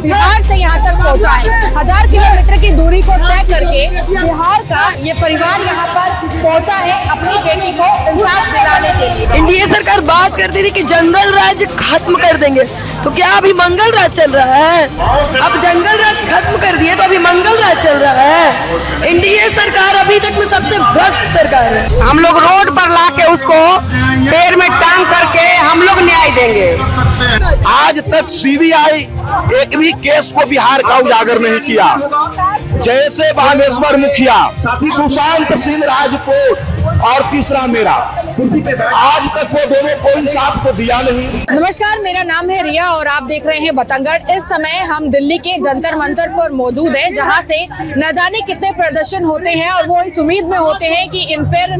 बिहार से यहाँ तक पहुँचा है। 1000 किलोमीटर की दूरी को तय करके बिहार का ये परिवार यहाँ पर पहुँचा है अपनी बेटी को इंसाफ दिलाने के लिए। एनडीए सरकार बात करती थी कि जंगल राज खत्म कर देंगे, तो क्या अभी मंगल राज चल रहा है? अब जंगल राज खत्म कर दिए तो अभी मंगल राज चल रहा है। एनडीए सरकार अभी तक में सबसे भ्रष्ट सरकार है। हम लोग रोड पर लाके उसको पैर में टांग करके हम लोग न्याय देंगे। आज तक सीबीआई एक भी केस को बिहार का उजागर नहीं किया। जैसे बामेश्वर मुखिया, सुशांत सिंह राजपूत और तीसरा मेरा, आज तक वो दोनों को इंसाफ को दिया नहीं। नमस्कार, मेरा नाम है रिया और आप देख रहे हैं बतंगड़। इस समय हम दिल्ली के जंतर मंतर पर मौजूद हैं, जहां से न जाने कितने प्रदर्शन होते हैं और वो इस उम्मीद में होते हैं कि इन पर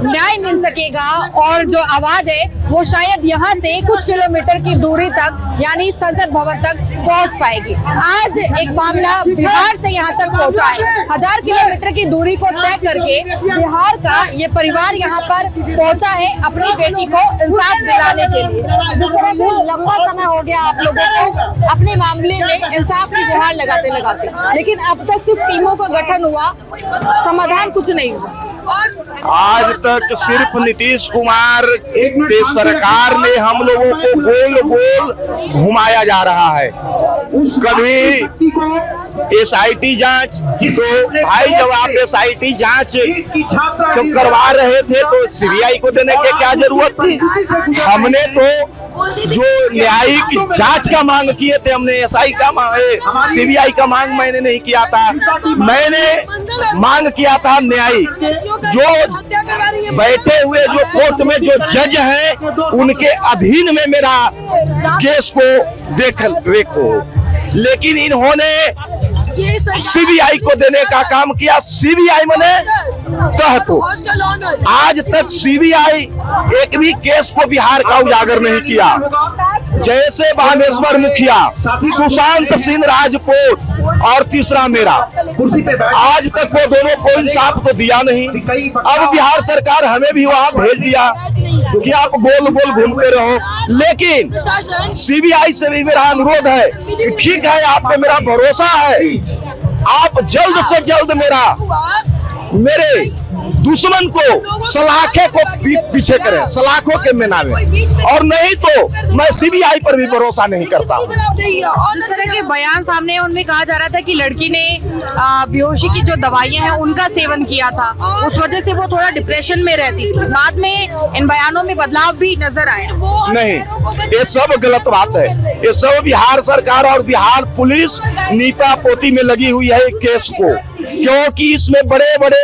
न्याय मिल सकेगा और जो आवाज है वो शायद यहां से कुछ किलोमीटर की दूरी तक यानी संसद भवन तक पहुंच पाएगी। आज एक मामला बिहार से यहां तक पहुंचा है। 1000 किलोमीटर की दूरी को तय करके बिहार का ये परिवार यहाँ पर पहुंचा है अपनी बेटी को इंसाफ दिलाने के लिए। जिस तरह से लंबा समय हो गया आप लोगों को अपने मामले में इंसाफ की गुहार लगाते लगाते, लेकिन अब तक सिर्फ टीमों का गठन हुआ, समाधान कुछ नहीं हुआ। आज तक सिर्फ नीतीश कुमार के सरकार ने हम लोगों को गोल गोल घुमाया जा रहा है। कभी एसआईटी जांच, तो भाई जब आप एसआईटी जांच तो करवा रहे थे तो सीबीआई को देने की क्या जरूरत थी? हमने तो जो न्यायिक जांच का मांग किए थे, हमने एसआई का सीबीआई का मांग मैंने नहीं किया था। मैंने मांग किया था न्यायिक, जो बैठे हुए जो कोर्ट में जो जज हैं उनके अधीन में मेरा केस को देखो, लेकिन इन्होंने सीबीआई को देने का काम किया। सीबीआई मने को आज तक सीबीआई एक भी केस को बिहार का उजागर नहीं किया। जैसे बामेश्वर मुखिया, सुशांत सिंह राजपूत और तीसरा मेरा, आज तक वो दोनों को इंसाफ तो दिया नहीं। अब बिहार सरकार हमें भी वहां भेज दिया कि आप गोल गोल घूमते रहो। लेकिन सीबीआई से भी मेरा अनुरोध है कि ठीक है, आप पे मेरा भरोसा है, आप जल्द से जल्द मेरे दुश्मन को सलाखे को पीछे करें, सलाखों के मिनावे, और नहीं तो मैं सीबीआई पर भी भरोसा नहीं करता। जिस तरह के बयान सामने उनमें कहा जा रहा था कि लड़की ने बेहोशी की जो दवाइयां हैं उनका सेवन किया था, उस वजह से वो थोड़ा डिप्रेशन में रहती थी। बाद में इन बयानों में बदलाव भी नजर आया। नहीं, ये सब गलत बात है। ये सब बिहार सरकार और बिहार पुलिस नीपा पोती में लगी हुई है केस को, क्योंकि इसमें बड़े बड़े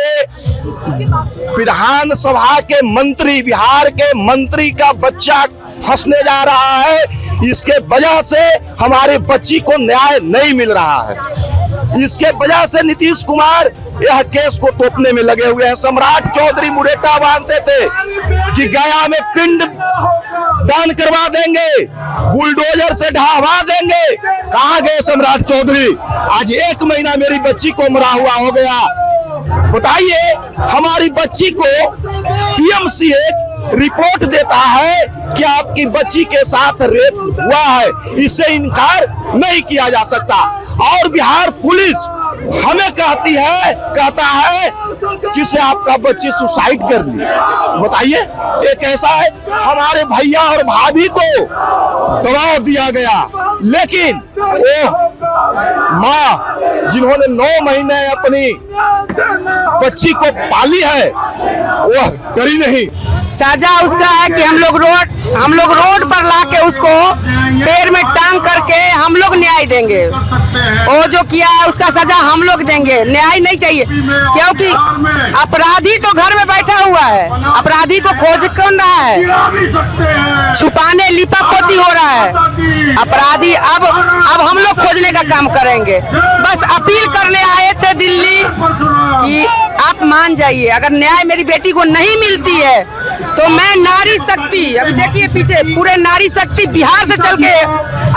विधानसभा के मंत्री, बिहार के मंत्री का बच्चा फंसने जा रहा है। इसके वजह से हमारे बच्ची को न्याय नहीं मिल रहा है। इसके वजह से नीतीश कुमार यह केस को तोपने में लगे हुए हैं। सम्राट चौधरी मुरेटा बांधते थे कि गया में पिंड दान करवा देंगे, बुलडोजर से ढहावा देंगे। कहाँ गए सम्राट चौधरी? आज 1 महीना मेरी बच्ची को मरा हुआ हो गया। बताइए, हमारी बच्ची को पीएमसीएच रिपोर्ट देता है कि आपकी बच्ची के साथ रेप हुआ है, इससे इनकार नहीं किया जा सकता। और बिहार पुलिस हमें कहता है कि से आपका बच्ची सुसाइड कर ली। बताइए, ये कैसा है? हमारे भैया और भाभी को दबाव दिया गया, लेकिन वो माँ जिन्होंने 9 महीने अपनी बच्ची को पाली है वह डरी नहीं। सजा उसका है कि हम लोग रोड पर लाके उसको पैर में टांग करके हम लोग न्याय देंगे। वो जो किया है उसका सजा हम लोग देंगे, न्याय नहीं चाहिए। क्योंकि अपराधी तो घर में बैठा हुआ है, अपराधी को खोज कौन रहा है? छुपाने लिपापोती हो रहा है अपराधी। अब हम लोग खोजने का काम करेंगे। बस अपील करने आए थे दिल्ली कि आप मान जाइए, अगर न्याय मेरी बेटी को नहीं मिलती है तो मैं नारी शक्ति, अभी देखिए पीछे पूरे नारी शक्ति बिहार से चल के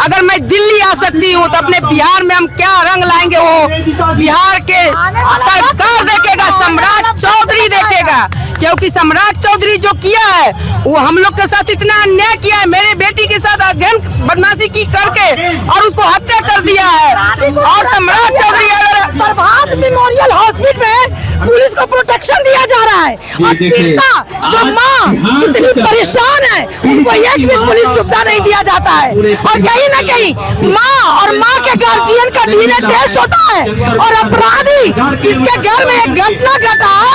अगर मैं दिल्ली आ सकती हूँ तो अपने बिहार में हम क्या रंग लाएंगे वो बिहार के सरकार देखेगा, सम्राट चौधरी देखेगा क्योंकि सम्राट चौधरी जो किया है वो हम लोग के साथ इतना अन्याय किया है, मेरे बेटी के साथ अगेन बदमाशी की करके और उसको हत्या कर दिया है। और सम्राट चौधरी अगर प्रभात मेमोरियल हॉस्पिटल में पुलिस को प्रोटेक्शन दिया जा रहा है और पीड़िता जो माँ इतनी परेशान है उनको एक भी पुलिस सुविधा नहीं दिया जाता है। और कहीं ना कहीं माँ और माँ के गार्जियन का डीएनए टेस्ट होता है और अपराधी जिसके घर में एक घटना घटा है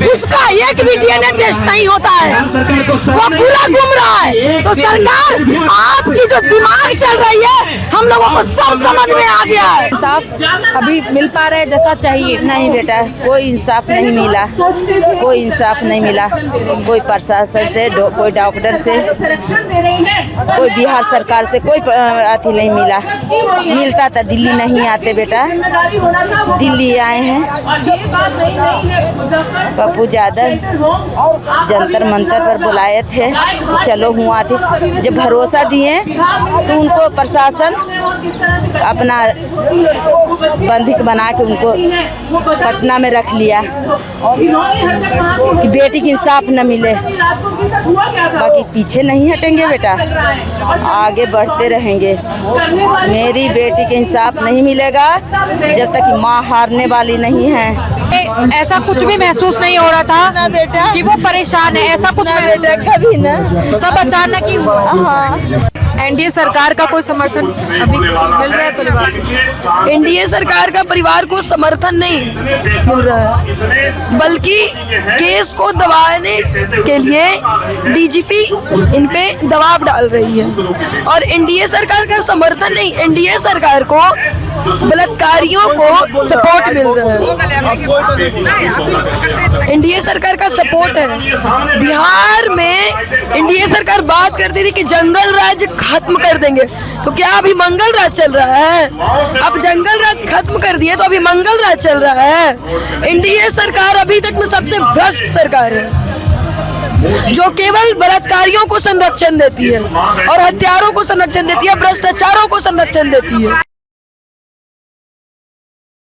उसका एक भी डीएनए टेस्ट नहीं होता है, वो खुला घूम रहा है। तो सरकार आपकी जो दिमाग चल रही है हम लोगों को सब समझ में आ गया है। इंसाफ अभी मिल पा रहा है जैसा चाहिए? नहीं बेटा, कोई इंसाफ नहीं मिला, कोई इंसाफ नहीं मिला, कोई प्रशासन से, कोई डॉक्टर से, कोई बिहार सरकार से कोई अथी नहीं मिला। मिलता तो दिल्ली नहीं आते बेटा, दिल्ली आए हैं। पप्पू यादव जंतर मंतर पर बुलाए थे तो चलो हुआ थे, जब भरोसा दिए तो उनको प्रशासन अपना बंधक बना के उनको पटना में रख लिया कि बेटी की इंसाफ न मिले। बाकी पीछे नहीं हटेंगे बेटा, आगे बढ़ते रहेंगे। मेरी बेटी के इंसाफ नहीं मिलेगा जब तक कि माँ हारने वाली नहीं है। ऐसा कुछ भी महसूस नहीं हो रहा था कि वो परेशान है, ऐसा कुछ कभी ना, सब अचानक ही हुआ। एनडीए सरकार का कोई समर्थन अभी मिल रहा है परिवार को? एनडीए सरकार का परिवार को समर्थन नहीं मिल रहा है, बल्कि केस को दबाने के लिए डीजीपी इन पे दबाव डाल रही है। और एनडीए सरकार का समर्थन नहीं, एनडीए सरकार को बलात्कारियों को सपोर्ट मिल रहा है। एनडीए सरकार का सपोर्ट है। बिहार में एनडीए सरकार बात करती थी कि जंगल राज खत्म कर देंगे, तो क्या अभी मंगल राज चल रहा है? अब जंगल राज खत्म कर दिए तो अभी मंगल राज चल रहा है। एनडीए सरकार अभी तक में सबसे भ्रष्ट सरकार है, जो केवल बलात्कारियों को संरक्षण देती है और हत्यारों को संरक्षण देती है, भ्रष्टाचारों को संरक्षण देती है।